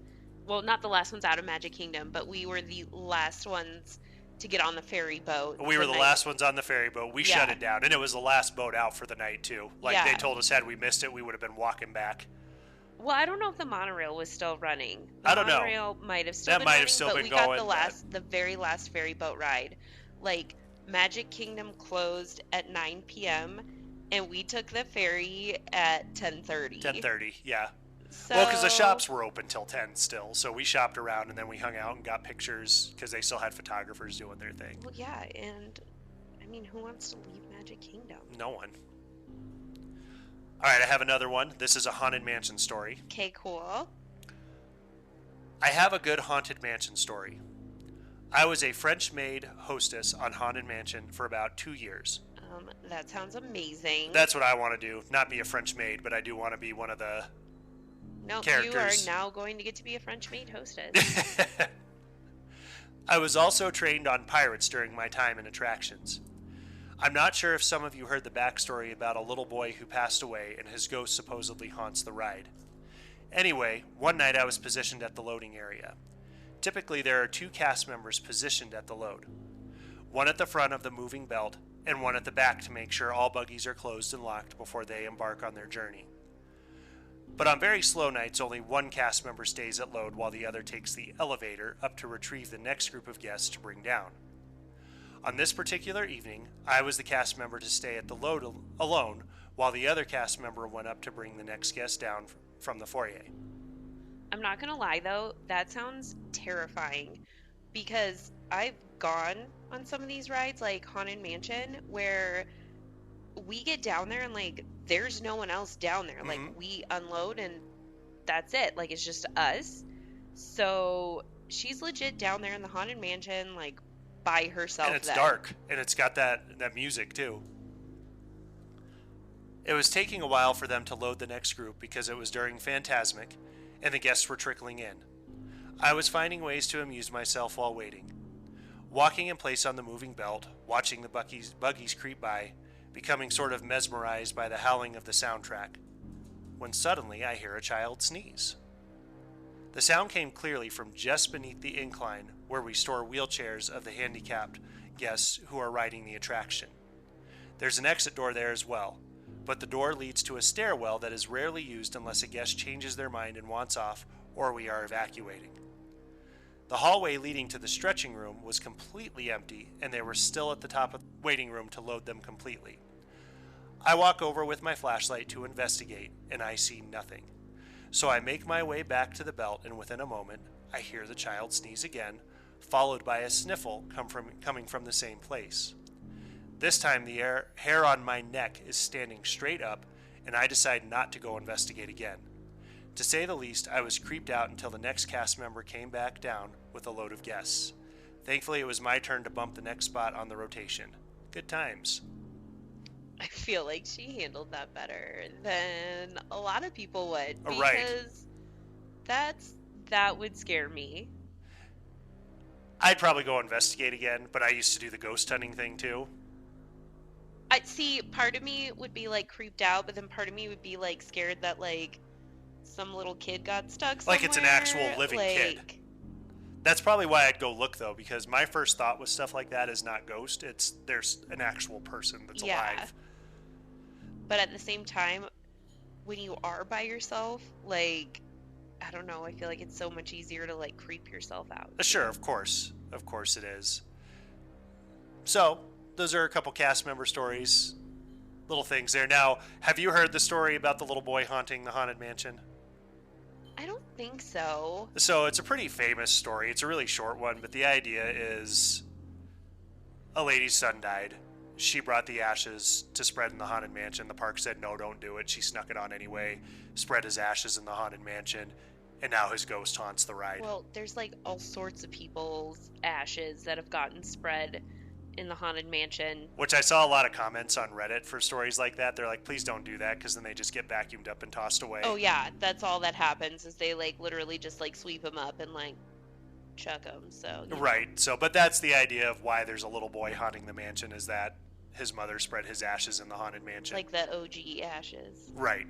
Well, not the last ones out of Magic Kingdom, but we were the last ones to get on the ferry boat. We were the last ones on the ferry boat. We shut it down, and it was the last boat out for the night, too. Like, they told us had we missed it, we would have been walking back. Well, I don't know if the monorail was still running. I don't know. The monorail might have still been running, but we got the very last ferry boat ride. Like, Magic Kingdom closed at 9 p.m., and we took the ferry at 10:30. 10:30, yeah. So, well, because the shops were open till 10 still, so we shopped around, and then we hung out and got pictures, because they still had photographers doing their thing. Well, yeah, and, I mean, who wants to leave Magic Kingdom? No one. All right, I have another one. This is a Haunted Mansion story. Okay, cool. I have a good Haunted Mansion story. I was a French-maid hostess on Haunted Mansion for about 2 years. That sounds amazing. That's what I want to do. Not be a French maid, but I do want to be one of the characters. You are now going to get to be a French maid hostess. I was also trained on pirates during my time in attractions. I'm not sure if some of you heard the backstory about a little boy who passed away and his ghost supposedly haunts the ride. Anyway, one night I was positioned at the loading area. Typically there are 2 cast members positioned at the load. One at the front of the moving belt, and one at the back to make sure all buggies are closed and locked before they embark on their journey. But on very slow nights, only one cast member stays at load while the other takes the elevator up to retrieve the next group of guests to bring down. On this particular evening, I was the cast member to stay at the load alone while the other cast member went up to bring the next guest down from the foyer. I'm not going to lie, though, that sounds terrifying because I've gone on some of these rides, like Haunted Mansion, where we get down there and, like, there's no one else down there. Mm-hmm. Like, we unload and that's it. Like, it's just us. So she's legit down there in the Haunted Mansion, like, by herself. And it's dark, and it's got that music, too. It was taking a while for them to load the next group because it was during Phantasmic, and the guests were trickling in. I was finding ways to amuse myself while waiting. Walking in place on the moving belt, watching the buggies creep by, becoming sort of mesmerized by the howling of the soundtrack, when suddenly I hear a child sneeze. The sound came clearly from just beneath the incline where we store wheelchairs of the handicapped guests who are riding the attraction. There's an exit door there as well, but the door leads to a stairwell that is rarely used unless a guest changes their mind and wants off or we are evacuating. The hallway leading to the stretching room was completely empty, and they were still at the top of the waiting room to load them completely. I walk over with my flashlight to investigate, and I see nothing. So I make my way back to the belt, and within a moment, I hear the child sneeze again, followed by a sniffle coming from the same place. This time the hair on my neck is standing straight up, and I decide not to go investigate again. To say the least, I was creeped out until the next cast member came back down with a load of guests. Thankfully, it was my turn to bump the next spot on the rotation. Good times. I feel like she handled that better than a lot of people would. Because right. that would scare me. I'd probably go investigate again, but I used to do the ghost hunting thing too. I'd see, part of me would be like creeped out, but then part of me would be like scared that like some little kid got stuck somewhere. Like it's an actual living kid. That's probably why I'd go look though, because my first thought with stuff like that is not ghost, it's there's an actual person that's alive. But at the same time, when you are by yourself, like, I don't know, I feel like it's so much easier to like creep yourself out. Sure, of course it is. So those are a couple cast member stories, little things there. Now, have you heard the story about the little boy haunting the haunted mansion? I don't think so. So it's a pretty famous story. It's a really short one, but the idea is a lady's son died. She brought the ashes to spread in the haunted mansion. The park said, no, don't do it. She snuck it on anyway, spread his ashes in the haunted mansion, and now his ghost haunts the ride. Well, there's like all sorts of people's ashes that have gotten spread in the haunted mansion. Which I saw a lot of comments on Reddit for stories like that. They're like, please don't do that, because then they just get vacuumed up and tossed away. Oh yeah, that's all that happens is they like literally just like sweep them up and like chuck them. So right. So, but that's the idea of why there's a little boy haunting the mansion, is that his mother spread his ashes in the haunted mansion. Like the OG ashes. Right.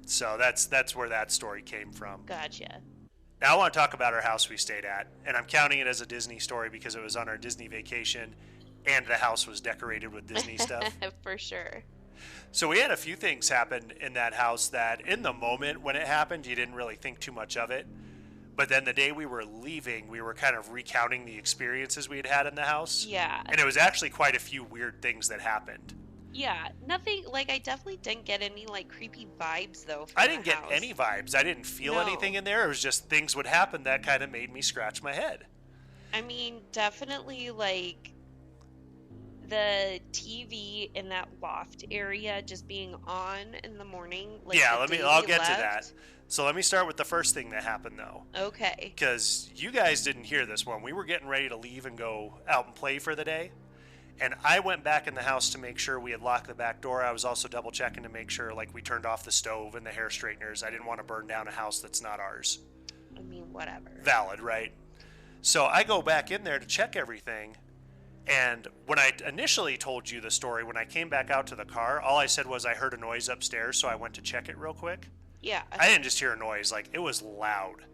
So that's where that story came from. Gotcha. Now I want to talk about our house we stayed at, and I'm counting it as a Disney story because it was on our Disney vacation, and the house was decorated with Disney stuff. For sure. So we had a few things happen in that house that in the moment when it happened, you didn't really think too much of it. But then the day we were leaving, we were kind of recounting the experiences we had had in the house. Yeah. And it was actually quite a few weird things that happened. Yeah, nothing, like, I definitely didn't get any, like, creepy vibes, though, from I didn't the get house. any vibes. I didn't feel anything in there. It was just things would happen that kind of made me scratch my head. I mean, definitely, like, the TV in that loft area just being on in the morning. Like, yeah, I'll get left. to that. So let me start with the first thing that happened, though. Okay. Because you guys didn't hear this one. We were getting ready to leave and go out and play for the day. And I went back in the house to make sure we had locked the back door. I was also double checking to make sure, like, we turned off the stove and the hair straighteners. I didn't want to burn down a house that's not ours. I mean, whatever. Valid, right? So I go back in there to check everything. And when I initially told you the story, when I came back out to the car, all I said was I heard a noise upstairs, so I went to check it real quick. Yeah. I didn't just hear a noise, like, it was loud.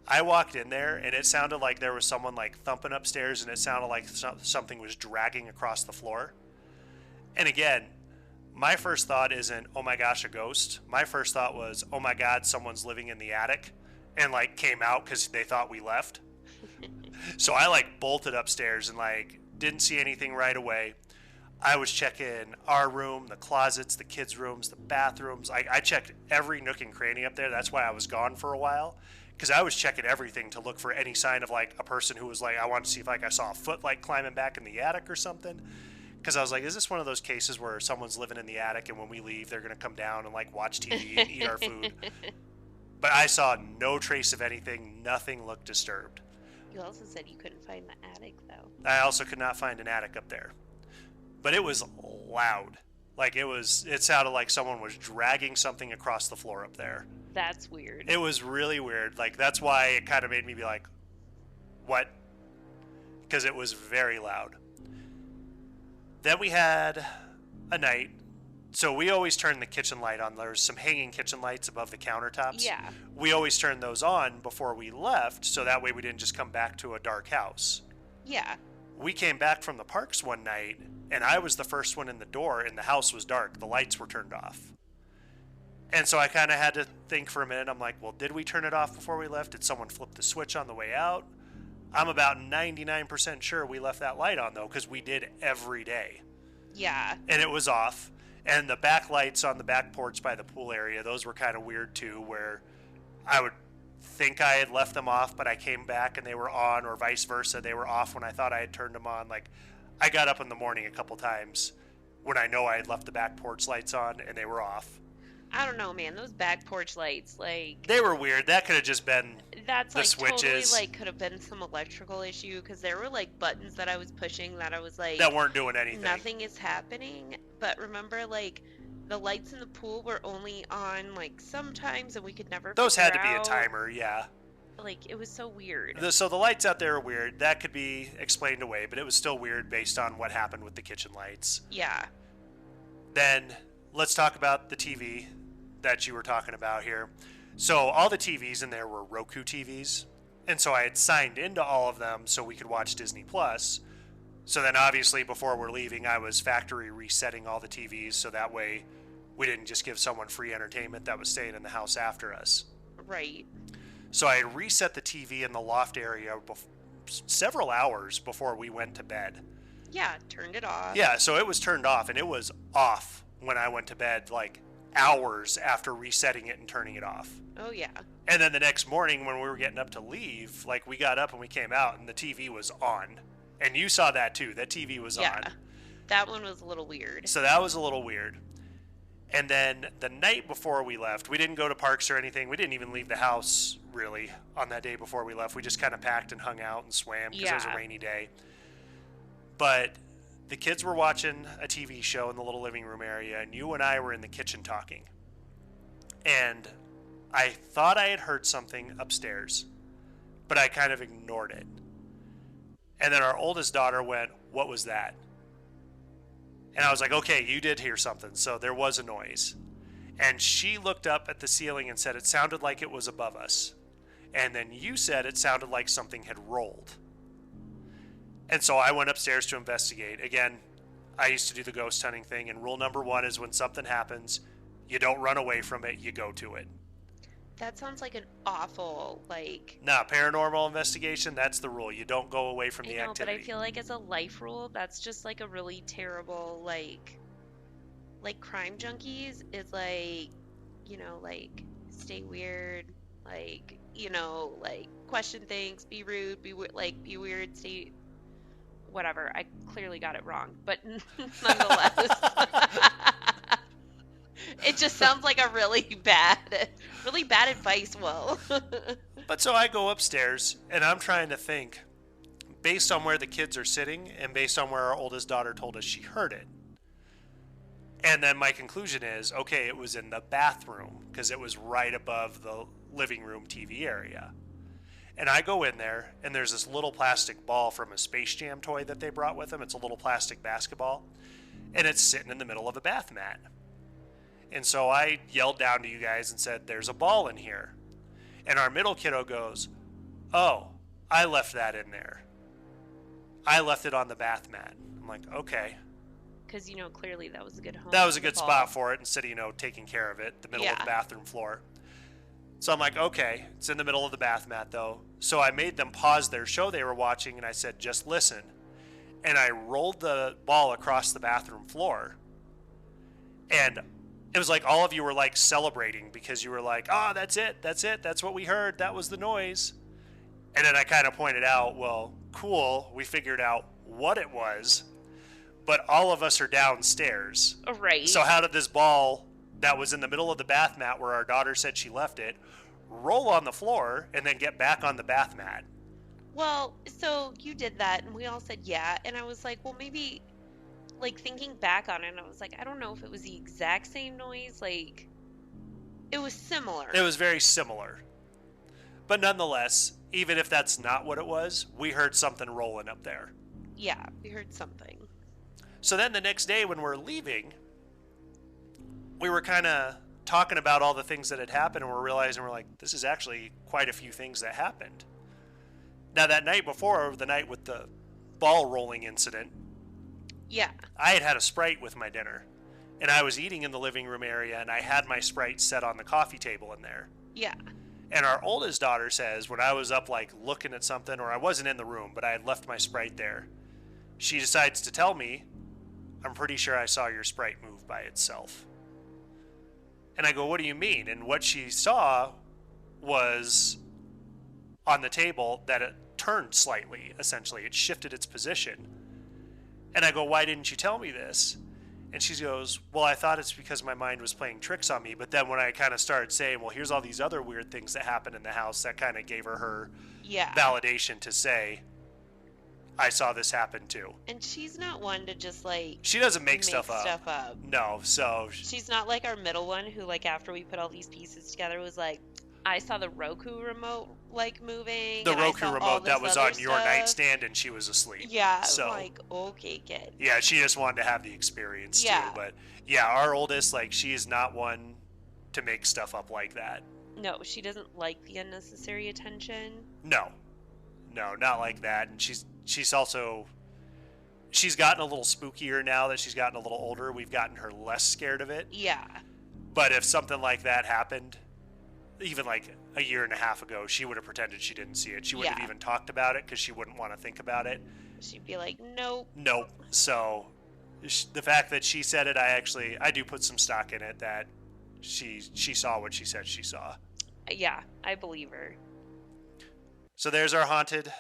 I walked in there, and it sounded like there was someone, like, thumping upstairs, and it sounded like something was dragging across the floor. And again, my first thought isn't, oh my gosh, a ghost. My first thought was, oh my God, someone's living in the attic, and, like, came out because they thought we left. So I, like, bolted upstairs and, like, didn't see anything right away. I was checking our room, the closets, the kids' rooms, the bathrooms. I checked every nook and cranny up there. That's why I was gone for a while, because I was checking everything to look for any sign of, like, a person who was like, I wanted to see if, like, I saw a foot, like, climbing back in the attic or something. Because I was like, is this one of those cases where someone's living in the attic and when we leave, they're going to come down and, like, watch TV and eat our food? But I saw no trace of anything. Nothing looked disturbed. You also said you couldn't find the attic, though. I also could not find an attic up there. But it was loud. Like, it sounded like someone was dragging something across the floor up there. That's weird. It was really weird. Like, that's why it kind of made me be like, what? Because it was very loud. Then we had a night So we always turn the kitchen light on. There's some hanging kitchen lights above the countertops. Yeah. We always turned those on before we left, so that way we didn't just come back to a dark house. Yeah. We came back from the parks one night, and I was the first one in the door, and the house was dark. The lights were turned off. And so I kind of had to think for a minute. I'm like, well, did we turn it off before we left? Did someone flip the switch on the way out? I'm about 99% sure we left that light on, though, because we did every day. Yeah. And it was off. And the back lights on the back porch by the pool area, those were kind of weird too, where I would think I had left them off, but I came back and they were on, or vice versa. They were off when I thought I had turned them on. Like, I got up in the morning a couple times when I know I had left the back porch lights on and they were off. I don't know, man. Those back porch lights, like, They were weird. That could have just been that's the like switches. totally like could have been some electrical issue, because there were like buttons that I was pushing that I was like, that weren't doing anything. nothing is happening. But remember, like, the lights in the pool were only on like sometimes, and we could never. Those had to figure be a out. timer, yeah. Like, it was so weird. So the lights out there are weird. That could be explained away, but it was still weird based on what happened with the kitchen lights. Yeah. Then let's talk about the TV that you were talking about here. So all the TVs in there were Roku TVs. And so I had signed into all of them so we could watch Disney Plus. So then obviously before we're leaving, I was factory resetting all the TVs so that way we didn't just give someone free entertainment that was staying in the house after us. Right. So I had reset the TV in the loft area several hours before we went to bed. Yeah. Turned it off. Yeah, so it was turned off, and it was off when I went to bed, like hours after resetting it and turning it off. Oh yeah. And then the next morning when we were getting up to leave, like we got up and we came out and the TV was on. And you saw that too. That TV was Yeah. on. That one was a little weird. So that was a little weird. And then the night before we left, we didn't go to parks or anything. We didn't even leave the house, really, on that day before we left. We just kind of packed and hung out and swam because it was a Yeah. rainy day. But the kids were watching a TV show in the little living room area, and you and I were in the kitchen talking. And I thought I had heard something upstairs, but I kind of ignored it. And then our oldest daughter went, "What was that?" And I was like, okay, you did hear something. So there was a noise. And she looked up at the ceiling and said it sounded like it was above us. And then you said it sounded like something had rolled. And so I went upstairs to investigate. Again, I used to do the ghost hunting thing, and rule number one is when something happens, you don't run away from it, you go to it. That sounds like an awful, like... Now, paranormal investigation, that's the rule. You don't go away from the I know, activity. but I feel like as a life rule, that's just like a really terrible, like Crime Junkies is like, you know, like, stay weird, like, you know, like, question things, be rude, be weird, stay... Whatever, I clearly got it wrong, but nonetheless... It just sounds like a really bad advice, Will. But so I go upstairs, and I'm trying to think, based on where the kids are sitting, and based on where our oldest daughter told us she heard it. And then my conclusion is, okay, it was in the bathroom, because it was right above the living room TV area. And I go in there, and there's this little plastic ball from a Space Jam toy that they brought with them. It's a little plastic basketball, and it's sitting in the middle of a bath mat. And so I yelled down to you guys and said, there's a ball in here. And our middle kiddo goes, oh, I left that in there. I left it on the bath mat. I'm like, okay. Because, you know, clearly that was a good home. That was a for the good ball. spot for it instead of, you know, taking care of it, the middle of Yeah. the bathroom floor. So I'm like, okay, it's in the middle of the bath mat, though. So I made them pause their show they were watching, and I said, just listen. And I rolled the ball across the bathroom floor. And it was like all of you were like celebrating because you were like, oh, that's it, that's what we heard, that was the noise. And then I kind of pointed out, well, cool, we figured out what it was, but all of us are downstairs. Right. So how did this ball that was in the middle of the bath mat where our daughter said she left it roll on the floor and then get back on the bath mat? Well, so you did that, and we all said yeah, and I was like, well, maybe... Like, thinking back on it, I was like, I don't know if it was the exact same noise. Like, it was similar. It was very similar. But nonetheless, even if that's not what it was, we heard something rolling up there. Yeah, we heard something. So then the next day when we're leaving, we were kind of talking about all the things that had happened, and we're realizing we're like, this is actually quite a few things that happened. Now, that night before, the night with the ball rolling incident, Yeah. I had a Sprite with my dinner, and I was eating in the living room area, and I had my Sprite set on the coffee table in there. Yeah. And our oldest daughter says, when I was up like looking at something, or I wasn't in the room, but I had left my Sprite there, she decides to tell me, I'm pretty sure I saw your Sprite move by itself. And I go, what do you mean? And what she saw was on the table that it turned slightly, essentially. It shifted its position. And I go, why didn't you tell me this? And she goes, well, I thought it's because my mind was playing tricks on me. But then when I kind of started saying, well, here's all these other weird things that happened in the house, that kind of gave her validation to say, I saw this happen too. And she's not one to just like... She doesn't make stuff up. No, so... She's not like our middle one who, like, after we put all these pieces together was like, I saw the Roku remote, like, moving. The Roku remote that was on your nightstand and she was asleep. Yeah, so, like, okay, kid. Yeah, she just wanted to have the experience too. But, yeah, our oldest, like, she is not one to make stuff up like that. No, she doesn't like the unnecessary attention. No, not like that. And she's also... She's gotten a little spookier now that she's gotten a little older. We've gotten her less scared of it. Yeah. But if something like that happened, even like a year and a half ago, she would have pretended she didn't see it. She wouldn't have even talked about it because she wouldn't want to think about it. She'd be like, nope. So the fact that she said it, I do put some stock in it that she saw what she said she saw. Yeah, I believe her. So there's our haunted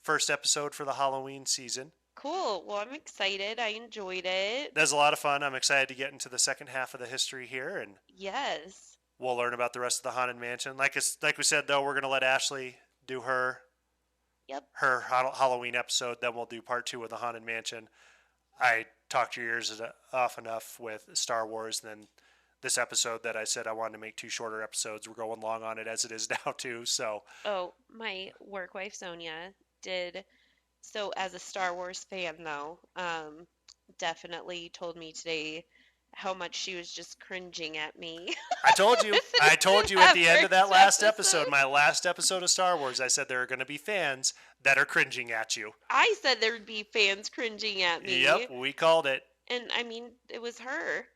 first episode for the Halloween season. Cool. Well, I'm excited. I enjoyed it. That was a lot of fun. I'm excited to get into the second half of the history here, and yes, we'll learn about the rest of the Haunted Mansion. Like we said, though, we're going to let Ashley do her Halloween episode. Then we'll do part 2 of the Haunted Mansion. I talked your ears off enough with Star Wars, and then this episode that I said I wanted to make 2 shorter episodes. We're going long on it as it is now, too. So. Oh, my work wife, Sonia, did... So as a Star Wars fan, though, definitely told me today how much she was just cringing at me. I told you at the end of that last episode, my last episode of Star Wars, I said there are going to be fans that are cringing at you. I said there would be fans cringing at me. Yep, we called it. And, I mean, it was her.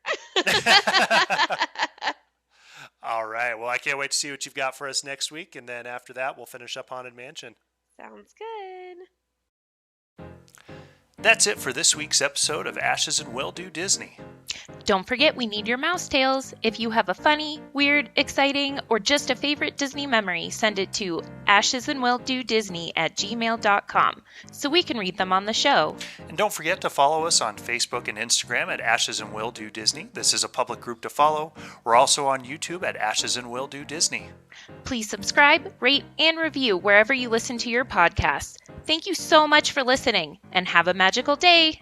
All right. Well, I can't wait to see what you've got for us next week. And then after that, we'll finish up Haunted Mansion. Sounds good. That's it for this week's episode of Ashes and Will Do Disney. Don't forget we need your mouse tales. If you have a funny, weird, exciting, or just a favorite Disney memory, send it to ashesandwilldodisney@gmail.com so we can read them on the show. And don't forget to follow us on Facebook and Instagram at Ashes and Will Do Disney. This is a public group to follow. We're also on YouTube at Ashes and Will Do Disney. Please subscribe, rate, and review wherever you listen to your podcasts. Thank you so much for listening, and have a magical day!